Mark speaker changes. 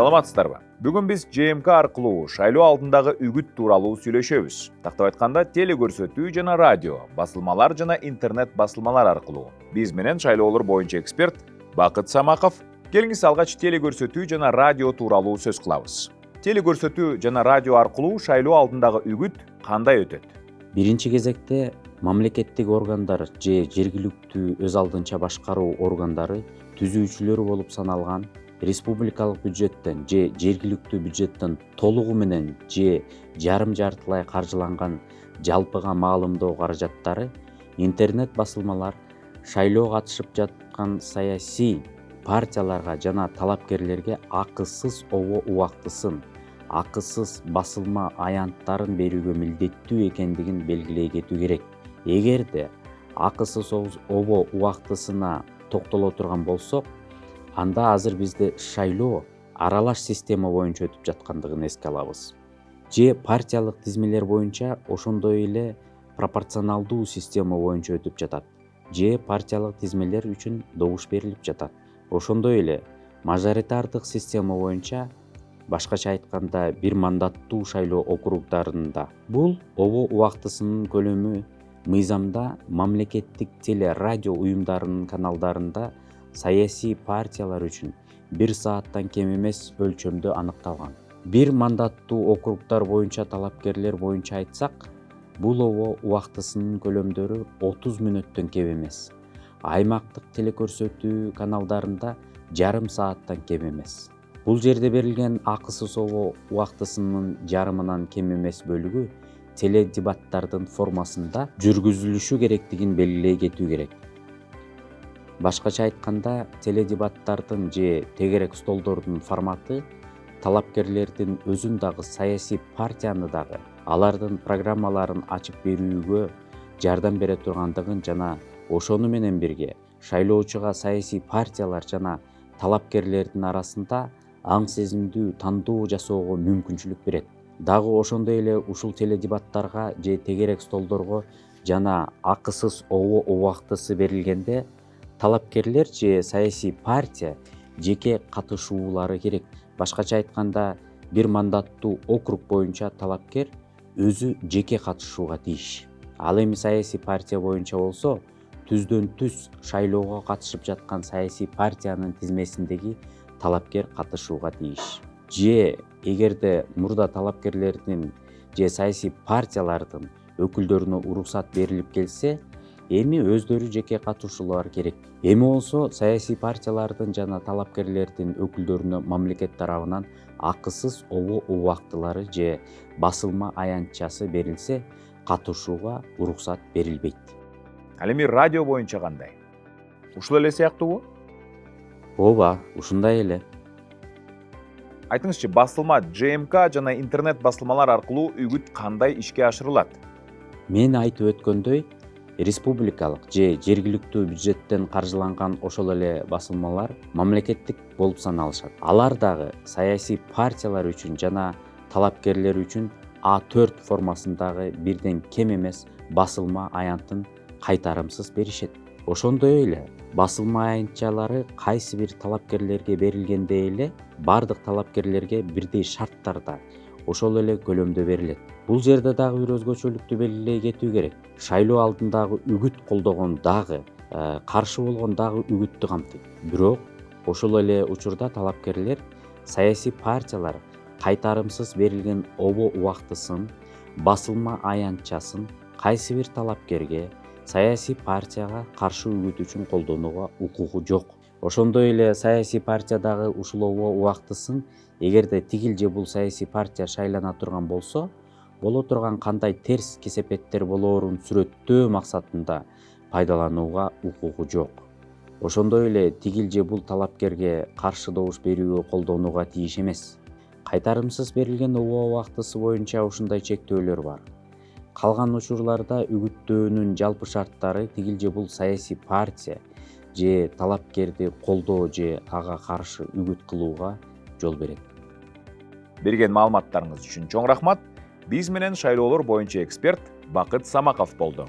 Speaker 1: Саламатсыздарбы? Бүгүн биз ЖМК аркылуу шайлоо алдындагы үгүт тууралуу сүйлөшөбүз. Тактап айтканда, телекөрсөтүү жана радио, басылмалар жана интернет басылмалар аркылуу. Биз менен шайлоолор боюнча эксперт Бакыт Самаков. Келиңиз алгач телекөрсөтүү жана радио тууралуу сөз кылабыз. Телекөрсөтүү жана радио аркылуу шайлоо алдындагы үгүт кандай өтөт?
Speaker 2: Биринчи кезекте мамлекеттик органдар же жергиликтүү өз алдынча башкаруу органдары түзүүчүлөрү болуп саналган республикалык бюджеттен же жергиликтүү бюджеттен толугу менен же жарым жартылай каржыланган жалпыга маалымдоо каражаттары интернет басылмалар шайлоо катышып жаткан саясий партияларга жана талапкерлерге акысыз обо убактысын, акысыз басылма аянттарын берүүгө милдеттүү экендигин белгилей кетүү керек. Эгерде акысыз обо убактысына токтоло турган болсок, анда азыр бизде шайлоо аралаш система боюнча өтүп жаткандыгын эске алабыз. Же партиялык тизмелер боюнча ошондой эле пропорционалдуу система боюнча өтүп жатат. Же партиялык тизмелер үчүн добуш берилип жатат. Ошондой эле мажоритардык система боюнча, башкача айтканда, бир мандаттуу шайлоо округдарында бул обо убактысынын көлөмү мыйзамда мамлекеттик теле радио уюмдарынын каналдарында саясий партиялар үчүн 1 сааттан кем эмес өлчөмдө аныкталган. Бир мандаттуу округдар боюнча талапкерлер боюнча айтсак, бул обо убактысынын көлөмдөрү 30 мүнөттөн кем эмес. Аймактык телекөрсөтүү каналдарында жарым сааттан кем эмес. Бул жерде берилген акысыз обо убактысынын жарымынан кем эмес бөлүгү теледебаттардын формасында жүргүзүлүшү керектигин белгилей кетүү керек. Башкача айтканда, теледебаттардын же тегерек столдордун форматы талапкерлердин өзүн дагы, саясий партияны дагы, алардын программаларын ачып берүүгө жардам бере тургандыгын жана ошону менен бирге шайлоочуга саясий партиялар жана талапкерлердин арасында аң сезимдүү тандоо жасоого мүмкүнчүлүк берет. Дагы ошондой эле ушул теледебаттарга же тегерек столдорго жана акысыз обо убактысы берилгенде талапкерлер же саясий партия жеке катышуулары керек. Башкача айтканда, бир мандаттуу округ боюнча талапкер өзү жеке катышууга тийиш. Ал эми саясий партия боюнча болсо, түздөн түз шайлоого катышып жаткан саясий партиянын тизмесиндеги талапкер катышууга тийиш. Же эгерде мурда талапкерлердин же саясий партиялардын өкүлдөрүнө уруксат берилип келсе, эми өздөрү жеке катышуулары керек. Эми болсо саясий партиялардын жана талапкерлердин өкүлдөрүнө мамлекет тарабынан акысыз обо убактылары же басылма аянтчасы берилсе, катышууга уруксат берилбейт.
Speaker 1: Ал эми радио боюнча кандай? Ушул эле сыяктуубу?
Speaker 2: Ооба, ушундай эле.
Speaker 1: Айтыңызчы, басылма ЖМК жана интернет басылмалар аркылуу үгүт кандай ишке ашырылат?
Speaker 2: Мен айтып өткөндөй, республикалык же жергиликтүү бюджеттен каржыланган ошол эле басылмалар мамлекеттик болуп саналышат. Алар дагы саясий партиялар үчүн жана талапкерлер үчүн А4 формасындагы бирден кем эмес басылма аянтын кайтарымсыз беришет. Ошондой эле басылма аянтчалары кайсы бир талапкерлерге берилгенде эле бардык талапкерлерге бирдей шарттарда ошол эле көлөмдө берилет. Бул жерде дагы бир өзгөчөлүктү белгилей кетүү керек. Шайлоо алдындагы үгүт колдогон дагы, каршы болгон дагы үгүттү камтыйт. Бирок ошол эле учурда талапкерлер саясий партиялар кайтарымсыз берилген обо убактысын, басылма аянтчасын кайсы бир талапкерге, саясий партияга каршы үгүт үчүн колдонууга укугу жок. Ошондой эле саясий партиядагы ушул обо убактысын эгерде тигил же бул саясий партия шайлана турган болсо, боло турган кандай терс кесепеттер болоорун сүрөттөө максатында пайдаланууга укугу жок. Ошондой эле тигил же бул талапкерге каршы добуш берүүгө колдонууга тийиш эмес. Кайтарымсыз берилген обо убактысы боюнча ушундай чектөөлөр бар. Калган учурларда үгүттөөнүн жалпы шарттары тигил же бул саясий партия же талапкерди колдоо же ага каршы үгүт кылууга жол берет.
Speaker 1: Берген маалыматтарыңыз үчүн чоң рахмат. Биз менен шайлоолор боюнча эксперт Бакыт Самаков болду.